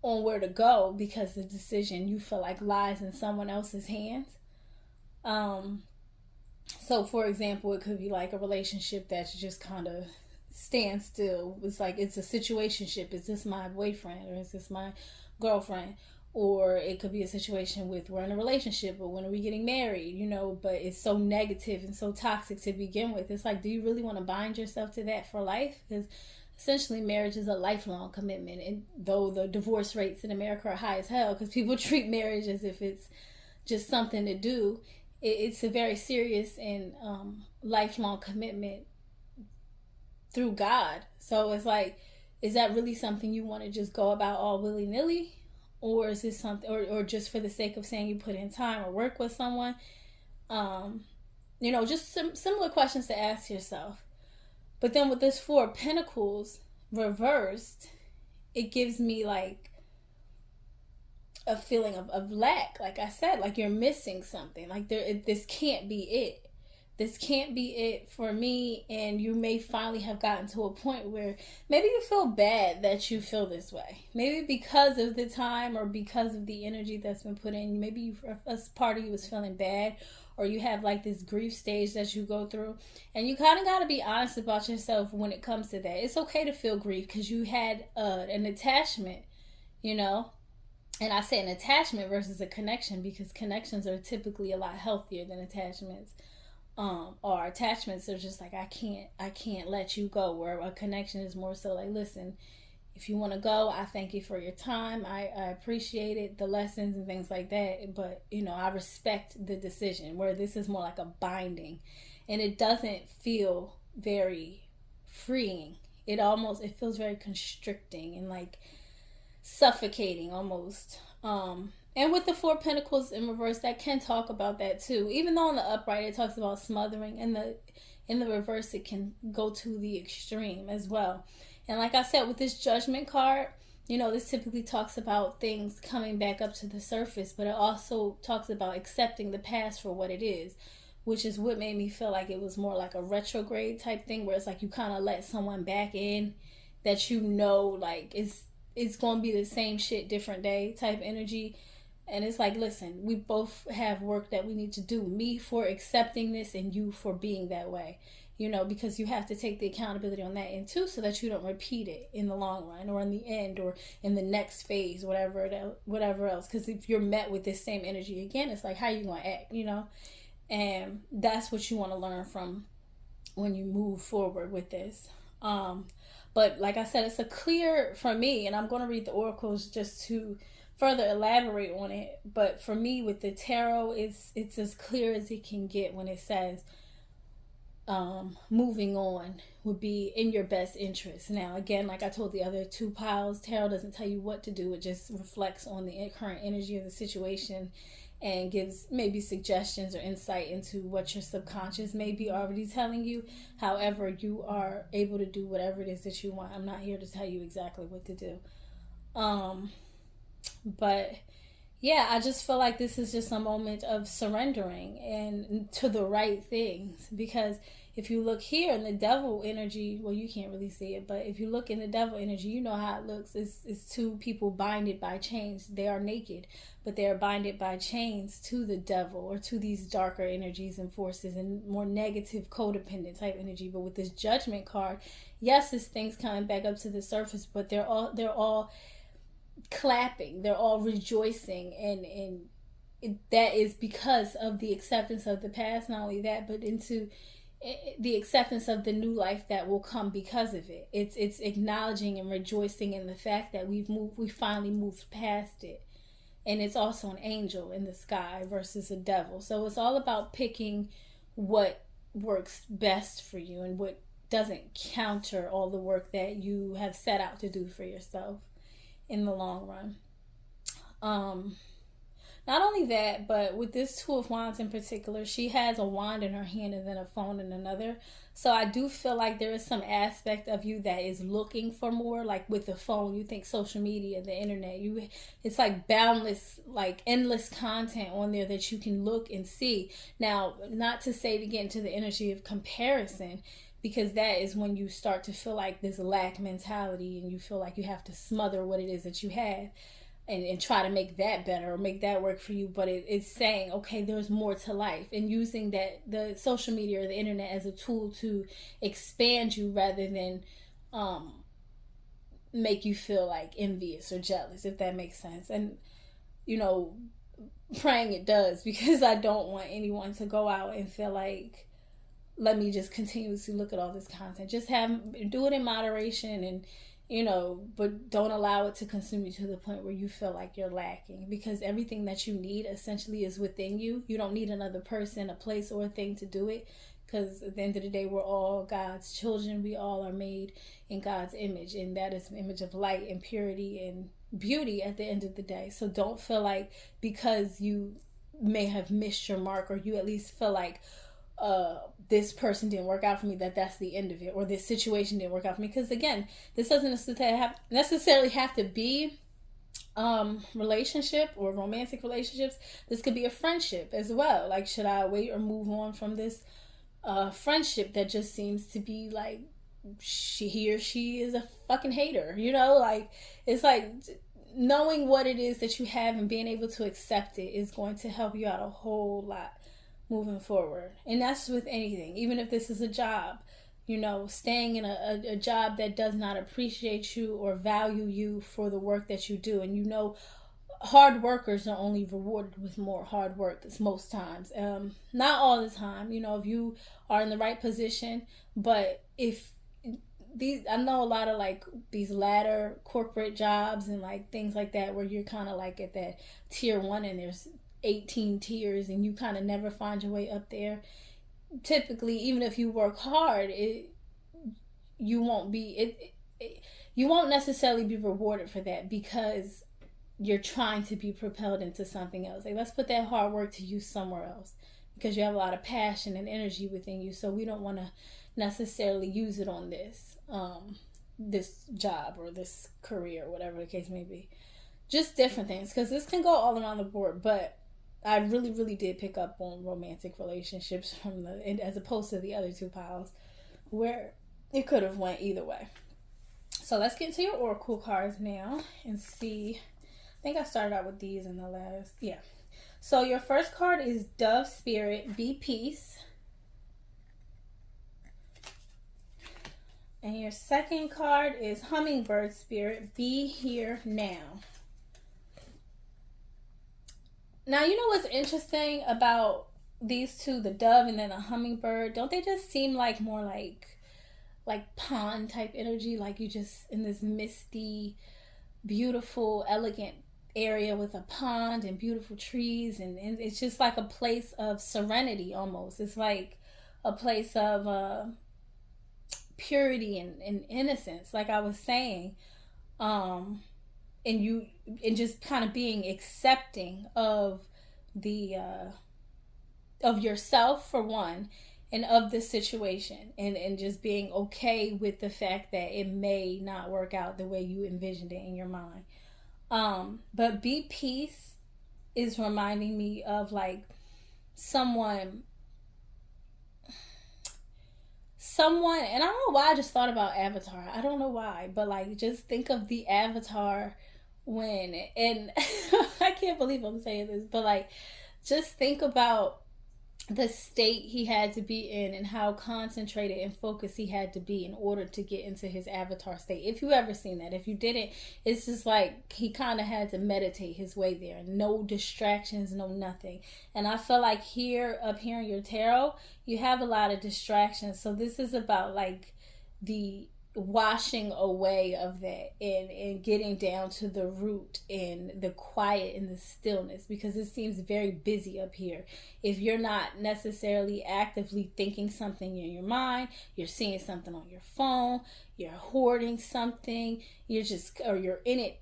on where to go because the decision you feel like lies in someone else's hands. So for example, it could be like a relationship that's just kind of stand still. It's like it's a situationship. Is this my boyfriend or is this my girlfriend? Or it could be a situation with, we're in a relationship, but when are we getting married? But it's so negative and so toxic to begin with. It's like, do you really want to bind yourself to that for life? Because essentially marriage is a lifelong commitment. And though the divorce rates in America are high as hell because people treat marriage as if it's just something to do, it's a very serious and lifelong commitment through God. So it's like, is that really something you want to just go about all willy-nilly? Or is this something, or just for the sake of saying you put in time or work with someone? Just some similar questions to ask yourself. But then with this Four of Pentacles reversed, it gives me like a feeling of lack. Like I said, like you're missing something. Like this can't be it. This can't be it for me. And you may finally have gotten to a point where maybe you feel bad that you feel this way. Maybe because of the time or because of the energy that's been put in. Maybe a part of you is feeling bad, or you have like this grief stage that you go through. And you kind of got to be honest about yourself when it comes to that. It's okay to feel grief because you had an attachment, And I say an attachment versus a connection because connections are typically a lot healthier than attachments. Or attachments are just like, I can't let you go, where a connection is more so like, listen, if you want to go, I thank you for your time. I appreciate it, the lessons and things like that. But, I respect the decision, where this is more like a binding, and it doesn't feel very freeing it feels very constricting and like suffocating almost. And with the Four of Pentacles in reverse, that can talk about that too. Even though in the upright it talks about smothering, in the reverse it can go to the extreme as well. And like I said, with this Judgment card, this typically talks about things coming back up to the surface, but it also talks about accepting the past for what it is, which is what made me feel like it was more like a retrograde type thing, where it's like you kind of let someone back in that like it's going to be the same shit, different day type energy. And it's like, listen, we both have work that we need to do. Me for accepting this and you for being that way. Because you have to take the accountability on that end too, so that you don't repeat it in the long run or in the end or in the next phase, whatever else. Because if you're met with this same energy again, it's like, how you going to act, And that's what you want to learn from when you move forward with this. But like I said, it's a clear for me, and I'm going to read the oracles just to further elaborate on it. But for me, with the tarot, it's as clear as it can get when it says moving on would be in your best interest. Now, again, like I told the other two piles, tarot doesn't tell you what to do. It just reflects on the current energy of the situation and gives maybe suggestions or insight into what your subconscious may be already telling you. However, you are able to do whatever it is that you want. I'm not here to tell you exactly what to do. But yeah, I just feel like this is just a moment of surrendering and to the right things. Because if you look here in the devil energy, well, you can't really see it, but if you look in the devil energy, you know how it looks. It's two people binded by chains. They are naked, but they are binded by chains to the devil or to these darker energies and forces and more negative codependent type energy. But with this Judgment card, yes, this thing's coming back up to the surface, but they're all clapping, they're all rejoicing, and that is because of the acceptance of the past. Not only that, but into the acceptance of the new life that will come because of it. It's acknowledging and rejoicing in the fact that we finally moved past it. And it's also an angel in the sky versus a devil. So it's all about picking what works best for you and what doesn't counter all the work that you have set out to do for yourself in the long run. Not only that, but with this Two of Wands in particular, she has a wand in her hand and then a phone in another. So I do feel like there is some aspect of you that is looking for more. Like with the phone, you think social media, the internet, it's like boundless, like endless content on there that you can look and see. Now, not to say to get into the energy of comparison, because that is when you start to feel like this lack mentality and you feel like you have to smother what it is that you have and try to make that better or make that work for you. But it's saying, okay, there's more to life, and using the social media or the internet as a tool to expand you rather than make you feel like envious or jealous, if that makes sense. And praying it does, because I don't want anyone to go out and feel like, let me just continuously look at all this content. Just do it in moderation, and but don't allow it to consume you to the point where you feel like you're lacking, because everything that you need essentially is within you. You don't need another person, a place, or a thing to do it, because at the end of the day, we're all God's children. We all are made in God's image, and that is an image of light and purity and beauty at the end of the day. So don't feel like because you may have missed your mark, or you at least feel like this person didn't work out for me, that's the end of it, or this situation didn't work out for me. Because again, this doesn't necessarily have to be relationship or romantic relationships. This could be a friendship as well. Like, should I wait or move on from this friendship that just seems to be like he or she is a fucking hater? Like, it's like knowing what it is that you have and being able to accept it is going to help you out a whole lot moving forward. And that's with anything. Even if this is a job, staying in a job that does not appreciate you or value you for the work that you do. And hard workers are only rewarded with more hard work. It's most times, not all the time, if you are in the right position. But I know a lot of like these ladder corporate jobs and like things like that, where you're kind of like at that tier 1 and there's 18 tiers and you kind of never find your way up there. Typically, even if you work hard, you won't be you won't necessarily be rewarded for that, because you're trying to be propelled into something else. Like, let's put that hard work to use somewhere else, because you have a lot of passion and energy within you. So we don't want to necessarily use it on this job or this career, whatever the case may be. Just different things, because this can go all around the board. But I really, really did pick up on romantic relationships from as opposed to the other two piles, where it could have went either way. So let's get into your oracle cards now and see. I think I started out with these in the last. Yeah. So your first card is Dove Spirit, Be Peace. And your second card is Hummingbird Spirit, Be Here Now. Now, you know what's interesting about these two, the dove and then the hummingbird? Don't they just seem like more like pond type energy? Like you just in this misty, beautiful, elegant area with a pond and beautiful trees. And it's just like a place of serenity almost. It's like a place of purity and innocence, like I was saying. And just kind of being accepting of of yourself for one, and of the situation, and just being okay with the fact that it may not work out the way you envisioned it in your mind. But Be Peace is reminding me of like someone, and I don't know why I just thought about Avatar. I don't know why, but like just think of the Avatar and I can't believe I'm saying this, but like just think about the state he had to be in and how concentrated and focused he had to be in order to get into his avatar state. If you ever seen that, if you didn't, it's just like he kind of had to meditate his way there. No distractions, no nothing. And I feel like up here in your tarot, you have a lot of distractions. So this is about like the washing away of that and getting down to the root and the quiet and the stillness, because it seems very busy up here. If you're not necessarily actively thinking something in your mind, you're seeing something on your phone, you're hoarding something, or you're in it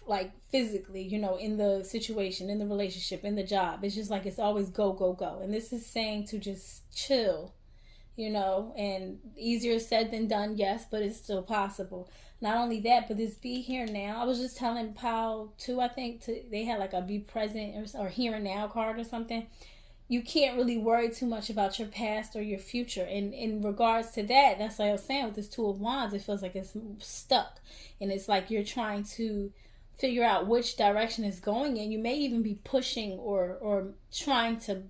like physically, in the situation, in the relationship, in the job. It's just like it's always go, go, go. And this is saying to just chill. And easier said than done, yes, but it's still possible. Not only that, but this Be Here Now. I was just telling Pal too, I think they had like a Be Present or Here and Now card or something. You can't really worry too much about your past or your future. And in regards to that, that's like I was saying with this Two of Wands, it feels like it's stuck. And it's like you're trying to figure out which direction it's going in. You may even be pushing or trying to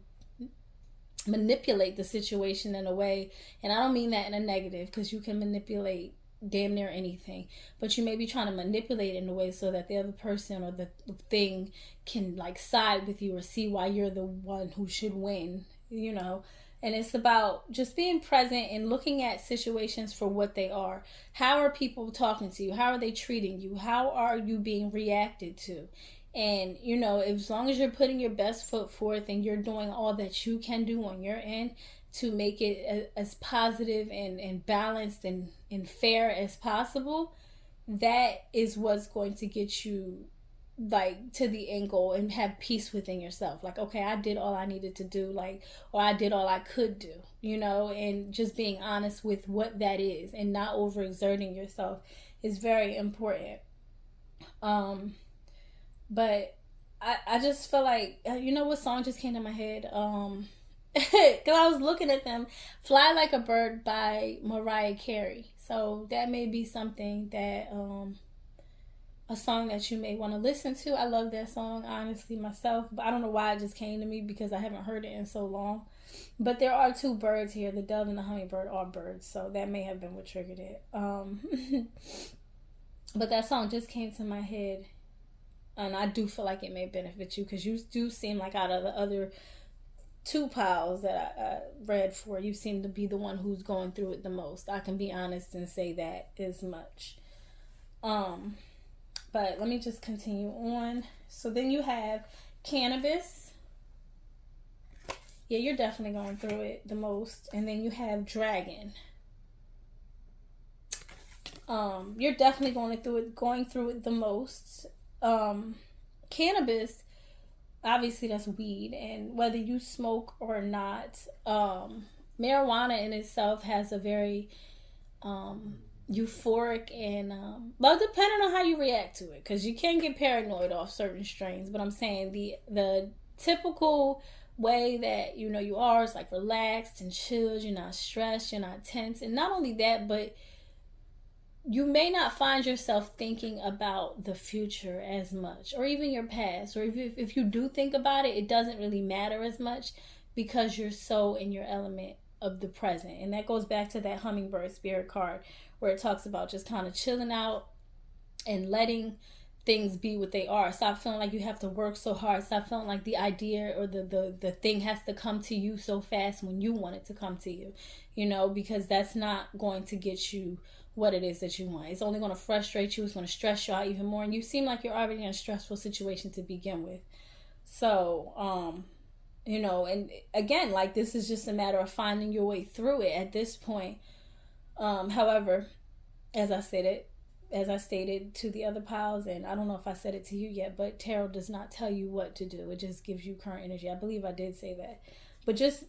manipulate the situation in a way, and I don't mean that in a negative, because you can manipulate damn near anything, but you may be trying to manipulate it in a way so that the other person or the thing can like side with you or see why you're the one who should win, and it's about just being present and looking at situations for what they are. How are people talking to you? How are they treating you? How are you being reacted to? And, as long as you're putting your best foot forth and you're doing all that you can do on your end to make it as positive and balanced and fair as possible, that is what's going to get you like to the end goal and have peace within yourself. Like, okay, I did all I needed to do, or I did all I could do, and just being honest with what that is and not overexerting yourself is very important. But I just feel like, what song just came to my head? Because I was looking at them. Fly Like a Bird by Mariah Carey. So that may be something that, a song that you may want to listen to. I love that song, honestly, myself. But I don't know why it just came to me, because I haven't heard it in so long. But there are two birds here. The dove and the hummingbird are birds. So that may have been what triggered it. But that song just came to my head. And I do feel like it may benefit you, because you do seem like out of the other two piles that I read for, you seem to be the one who's going through it the most. I can be honest and say that as much. But let me just continue on. So then you have Cannabis. Yeah, you're definitely going through it the most. And then you have Dragon. You're definitely going through it the most. Cannabis, obviously that's weed, and whether you smoke or not, marijuana in itself has a very euphoric and well, depending on how you react to it, because you can get paranoid off certain strains. But I'm saying the typical way that you are is like relaxed and chilled. You're not stressed, you're not tense, and not only that, but you may not find yourself thinking about the future as much, or even your past, or if you do think about it, it doesn't really matter as much, because you're so in your element of the present. And that goes back to that hummingbird spirit card, where it talks about just kind of chilling out and letting things be what they are. Stop feeling like you have to work so hard. Stop feeling like the idea or the thing has to come to you so fast when you want it to come to you, because that's not going to get you what it is that you want. It's only going to frustrate you. It's going to stress you out even more. And you seem like you're already in a stressful situation to begin with. So, and again, like, this is just a matter of finding your way through it at this point. However, as I stated to the other piles, and I don't know if I said it to you yet, but tarot does not tell you what to do. It just gives you current energy. I believe I did say that. But just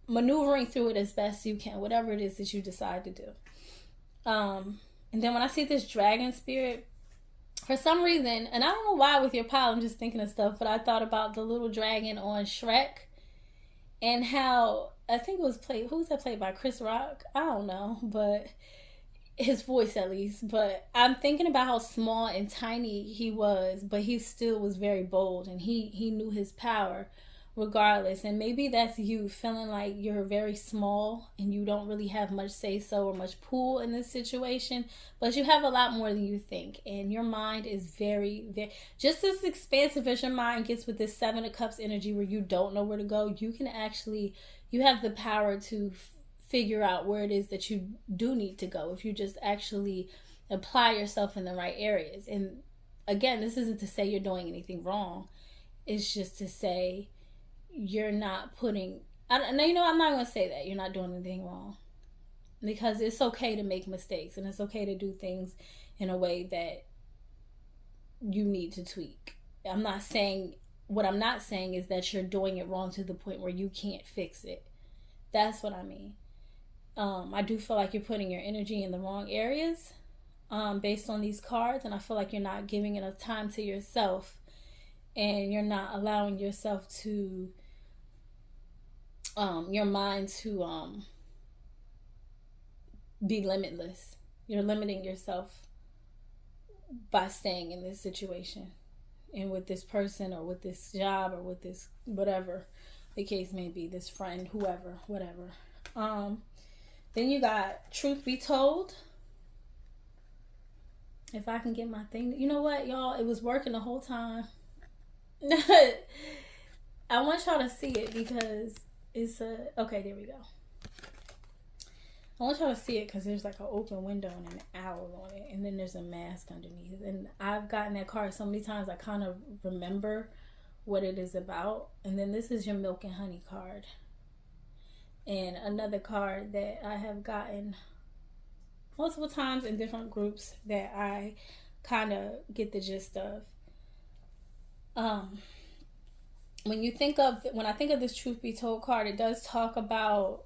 maneuvering through it as best you can, whatever it is that you decide to do. And then when I see this dragon spirit, for some reason, and I don't know why with your pile, I'm just thinking of stuff, but I thought about the little dragon on Shrek, and how, I think it was who was that played by? Chris Rock? I don't know, but his voice at least. But I'm thinking about how small and tiny he was, but he still was very bold, and he knew his power regardless. And maybe that's you feeling like you're very small and you don't really have much say so or much pull in this situation, but you have a lot more than you think, and your mind is very, very just as expansive as your mind gets with this 7 of Cups energy, where you don't know where to go. You have the power to figure out where it is that you do need to go if you just actually apply yourself in the right areas. And again, this isn't to say you're doing anything wrong. It's just to say you're not putting, I'm not going to say that you're not doing anything wrong, because it's okay to make mistakes, and it's okay to do things in a way that you need to tweak. What I'm not saying is that you're doing it wrong to the point where you can't fix it. That's what I mean. I do feel like you're putting your energy in the wrong areas based on these cards, and I feel like you're not giving enough time to yourself, and you're not allowing yourself to your mind to be limitless. You're limiting yourself by staying in this situation and with this person or with this job or with this whatever the case may be, this friend, whoever, whatever. Then you got Truth Be Told. If I can get my thing, you know what, y'all, it was working the whole time. I want y'all to see it because it's okay, there we go. I want y'all to see it because there's like an open window and an owl on it, and then there's a mask underneath. And I've gotten that card so many times I kind of remember what it is about. And then this is your Milk and Honey card. And another card that I have gotten multiple times in different groups that I kind of get the gist of. When I think of this Truth Be Told card, it does talk about,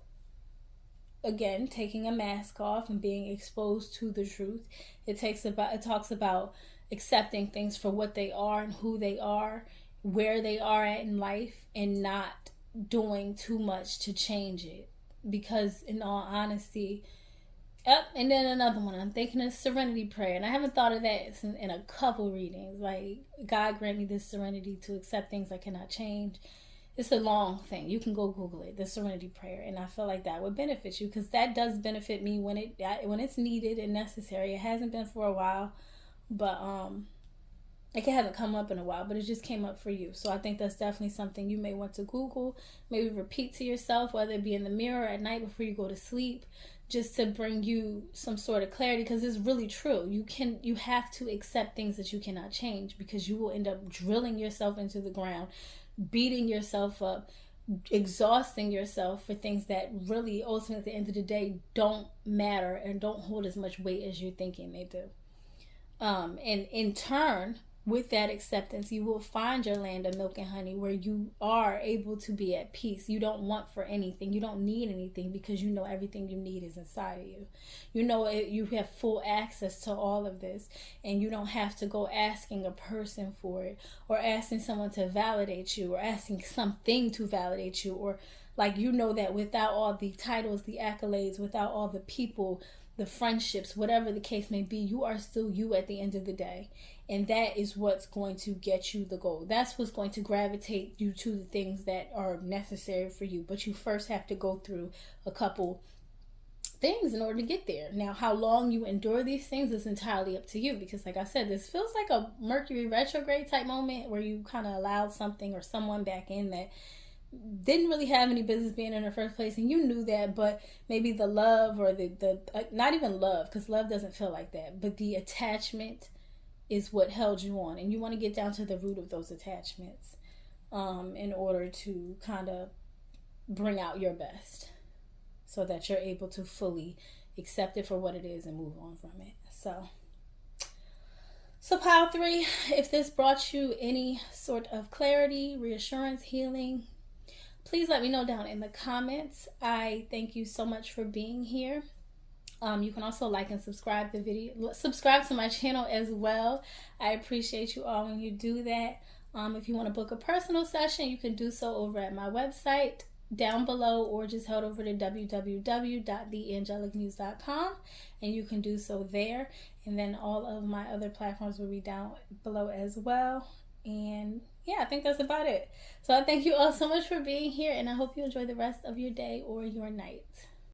again, taking a mask off and being exposed to the truth. It talks about accepting things for what they are and who they are, where they are at in life, and not doing too much to change it. Because in all honesty, and then another one, I'm thinking of Serenity Prayer, and I haven't thought of that in a couple readings. Like, God grant me this serenity to accept things I cannot change. It's a long thing. You can go Google it, the Serenity Prayer, and I feel like that would benefit you, because that does benefit me when it's needed and necessary. It hasn't been for a while, but it hasn't come up in a while, but it just came up for you. So I think that's definitely something you may want to Google, maybe repeat to yourself, whether it be in the mirror at night before you go to sleep, just to bring you some sort of clarity, because it's really true. You have to accept things that you cannot change, because you will end up drilling yourself into the ground, beating yourself up, exhausting yourself for things that really ultimately at the end of the day don't matter and don't hold as much weight as you're thinking they do. And in turn, with that acceptance, you will find your land of milk and honey where you are able to be at peace. You don't want for anything. You don't need anything because you know everything you need is inside of you. You know you have full access to all of this, and you don't have to go asking a person for it, or asking someone to validate you, or asking something to validate you, or like, you know that without all the titles, the accolades, without all the people, the friendships, whatever the case may be, you are still you at the end of the day. And that is what's going to get you the goal. That's what's going to gravitate you to the things that are necessary for you. But you first have to go through a couple things in order to get there. Now, how long you endure these things is entirely up to you, because like I said, this feels like a Mercury retrograde type moment where you kind of allowed something or someone back in that didn't really have any business being in the first place, and you knew that, but maybe the love, or the not even love, because love doesn't feel like that, but the attachment is what held you on, and you want to get down to the root of those attachments in order to kind of bring out your best, so that you're able to fully accept it for what it is and move on from it. So pile 3, if this brought you any sort of clarity, reassurance, healing, please let me know down in the comments. I thank you so much for being here. You can also like and subscribe subscribe to my channel as well. I appreciate you all when you do that. If you want to book a personal session, you can do so over at my website down below, or just head over to www.theangelicmuse.com, and you can do so there. And then all of my other platforms will be down below as well. And yeah, I think that's about it. So I thank you all so much for being here, and I hope you enjoy the rest of your day or your night.